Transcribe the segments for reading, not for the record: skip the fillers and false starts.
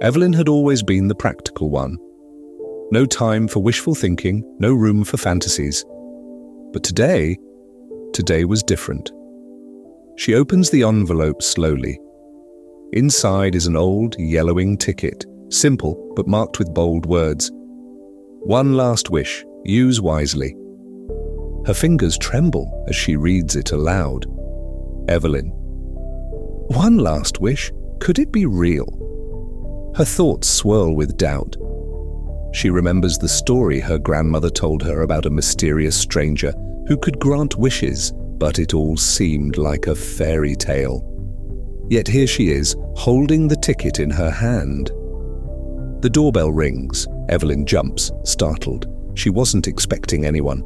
Evelyn had always been the practical one. No time for wishful thinking, no room for fantasies. But today was different. She opens the envelope slowly. Inside is an old, yellowing ticket, simple but marked with bold words. One last wish, use wisely. Her fingers tremble as she reads it aloud. Evelyn. One last wish? Could it be real? Her thoughts swirl with doubt. She remembers the story her grandmother told her about a mysterious stranger who could grant wishes, but it all seemed like a fairy tale. Yet here she is, holding the ticket in her hand. The doorbell rings. Evelyn jumps, startled. She wasn't expecting anyone.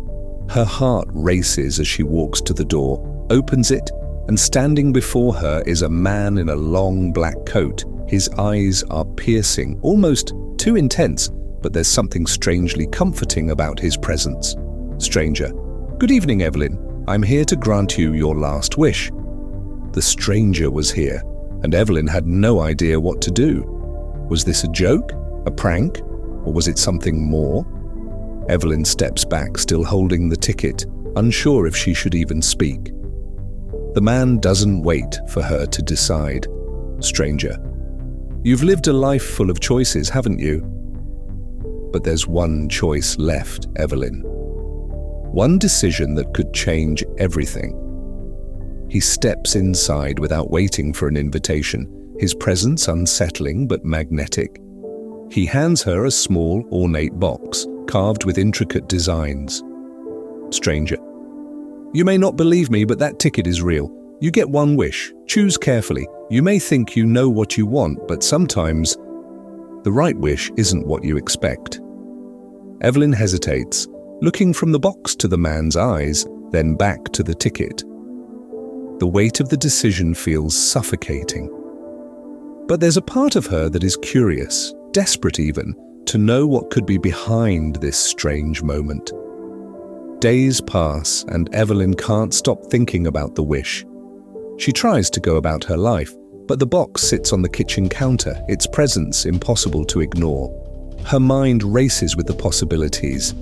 Her heart races as she walks to the door, opens it, and standing before her is a man in a long black coat. His eyes are piercing, almost too intense, but there's something strangely comforting about his presence. Stranger. Good evening, Evelyn. I'm here to grant you your last wish. The stranger was here, and Evelyn had no idea what to do. Was this a joke? A prank? Or was it something more? Evelyn steps back, still holding the ticket, unsure if she should even speak. The man doesn't wait for her to decide. Stranger. You've lived a life full of choices, haven't you? But there's one choice left, Evelyn. One decision that could change everything. He steps inside without waiting for an invitation, his presence unsettling but magnetic. He hands her a small, ornate box, carved with intricate designs. Stranger. You may not believe me, but that ticket is real. You get one wish. Choose carefully. You may think you know what you want, but sometimes the right wish isn't what you expect. Evelyn hesitates, looking from the box to the man's eyes, then back to the ticket. The weight of the decision feels suffocating. But there's a part of her that is curious, desperate even, to know what could be behind this strange moment. Days pass and Evelyn can't stop thinking about the wish. She tries to go about her life, but the box sits on the kitchen counter, its presence impossible to ignore. Her mind races with the possibilities.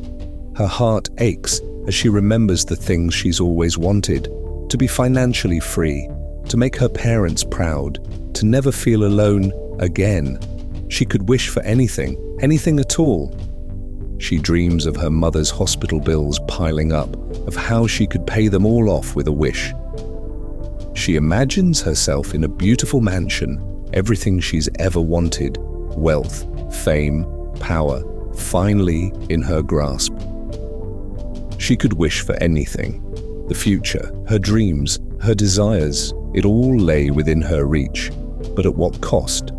Her heart aches as she remembers the things she's always wanted: to be financially free, to make her parents proud, to never feel alone again. She could wish for anything at all. She dreams of her mother's hospital bills piling up, of how she could pay them all off with a wish. She imagines herself in a beautiful mansion, everything she's ever wanted: wealth, fame, power, finally in her grasp. She could wish for anything. The future, her dreams, her desires, it all lay within her reach. But at what cost?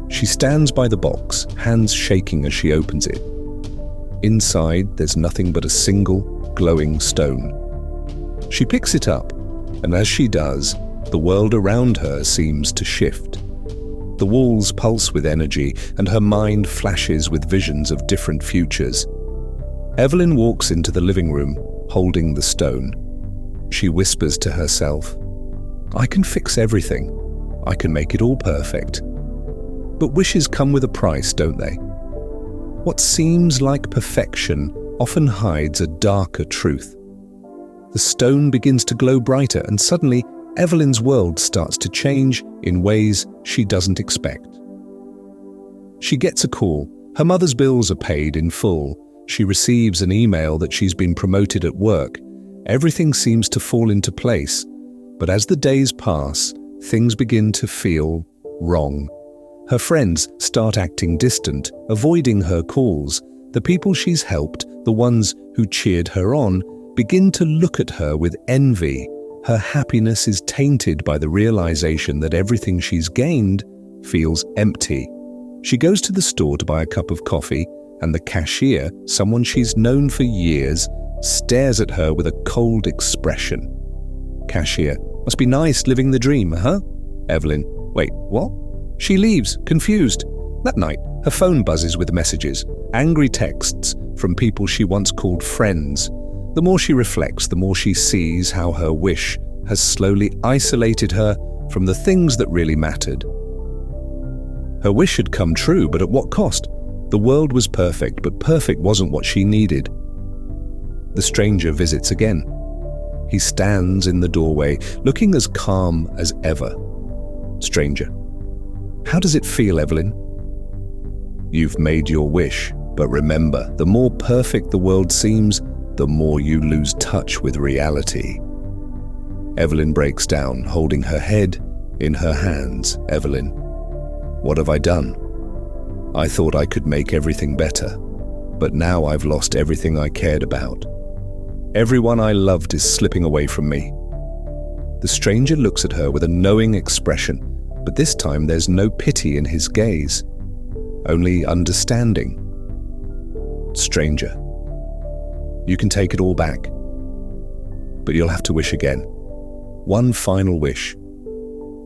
She stands by the box, hands shaking as she opens it. Inside, there's nothing but a single, glowing stone. She picks it up, and as she does, the world around her seems to shift. The walls pulse with energy, and her mind flashes with visions of different futures. Evelyn walks into the living room, holding the stone. She whispers to herself, I can fix everything. I can make it all perfect. But wishes come with a price, don't they? What seems like perfection often hides a darker truth. The stone begins to glow brighter, and suddenly Evelyn's world starts to change in ways she doesn't expect. She gets a call. Her mother's bills are paid in full. She receives an email that she's been promoted at work. Everything seems to fall into place. But as the days pass, things begin to feel wrong. Her friends start acting distant, avoiding her calls. The people she's helped, the ones who cheered her on, begin to look at her with envy. Her happiness is tainted by the realization that everything she's gained feels empty. She goes to the store to buy a cup of coffee, and the cashier, someone she's known for years, stares at her with a cold expression. Cashier, must be nice living the dream, huh? Evelyn, wait, what? She leaves, confused. That night, her phone buzzes with messages, angry texts from people she once called friends. The more she reflects, the more she sees how her wish has slowly isolated her from the things that really mattered. Her wish had come true, but at what cost? The world was perfect, but perfect wasn't what she needed. The stranger visits again. He stands in the doorway, looking as calm as ever. Stranger: "How does it feel, Evelyn?" "You've made your wish, but remember, the more perfect the world seems, the more you lose touch with reality." Evelyn breaks down, holding her head in her hands. "Evelyn, what have I done? I thought I could make everything better, but now I've lost everything I cared about. Everyone I loved is slipping away from me." The stranger looks at her with a knowing expression, but this time there's no pity in his gaze, only understanding. "Stranger, you can take it all back, but you'll have to wish again. One final wish.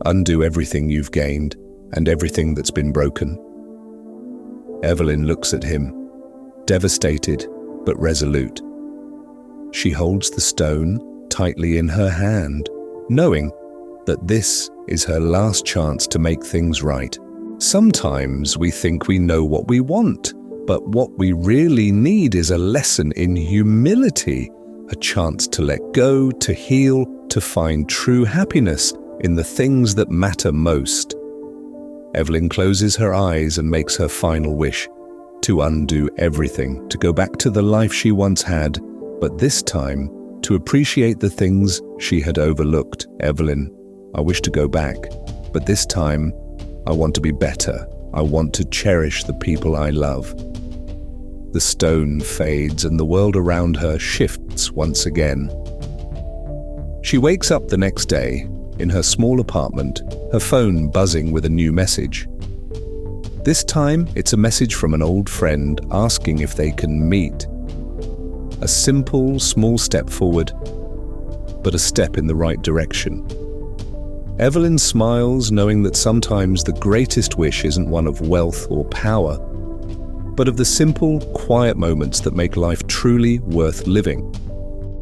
Undo everything you've gained and everything that's been broken." Evelyn looks at him, devastated but resolute. She holds the stone tightly in her hand, knowing that this is her last chance to make things right. Sometimes we think we know what we want, but what we really need is a lesson in humility, a chance to let go, to heal, to find true happiness in the things that matter most. Evelyn closes her eyes and makes her final wish: to undo everything, to go back to the life she once had, but this time to appreciate the things she had overlooked. "Evelyn, I wish to go back, but this time I want to be better. I want to cherish the people I love." The stone fades and the world around her shifts once again. She wakes up the next day in her small apartment, her phone buzzing with a new message. This time, it's a message from an old friend asking if they can meet. A simple, small step forward, but a step in the right direction. Evelyn smiles, knowing that sometimes the greatest wish isn't one of wealth or power, but of the simple, quiet moments that make life truly worth living.